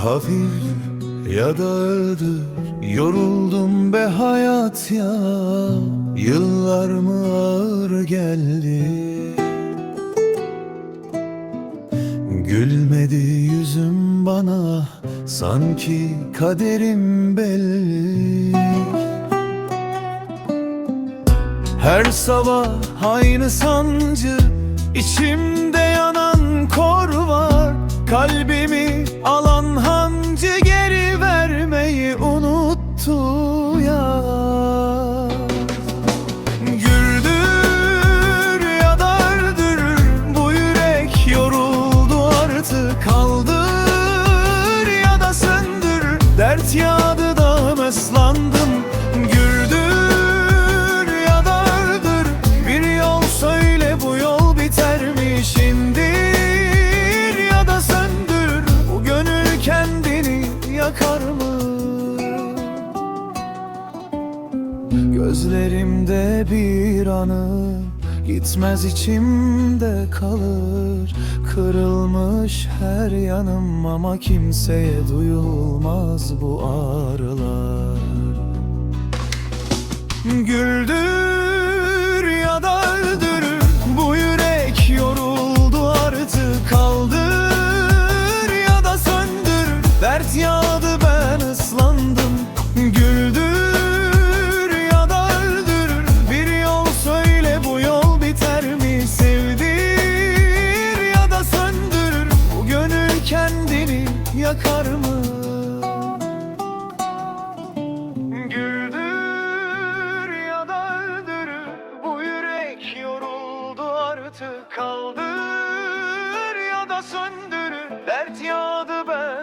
Hafif ya da öldür, yoruldum be hayat ya. Yıllar mı ağır geldi? Gülmedi yüzüm bana, sanki kaderim belli. Her sabah aynı sancı, içimde yanan kor var. Kalbimi alan hancı geri vermeyi unuttu ya. Güldür ya da öldürür, bu yürek yoruldu artık. Kaldır ya da söndür, dert yağdı dağım ıslandım. Güldür ya da öldür, bir yol söyle bu yol biter mi şimdi? Yakar mı? Gözlerimde bir anı, gitmez içimde kalır. Kırılmış her yanım ama kimseye duyulmaz bu ağrılar. Güldür ya da öldür, bu yürek yoruldu artık. Kaldır ya da söndür, dert yağdı ben ıslandım. Güldür ya da öldür, bir yol söyle bu yol biter mi? Sevdir ya da söndür, bu gönül kendini yakar mı? Güldür ya da öldür, bu yürek yoruldu artık. Kaldır ya da söndür, dert yağdı ben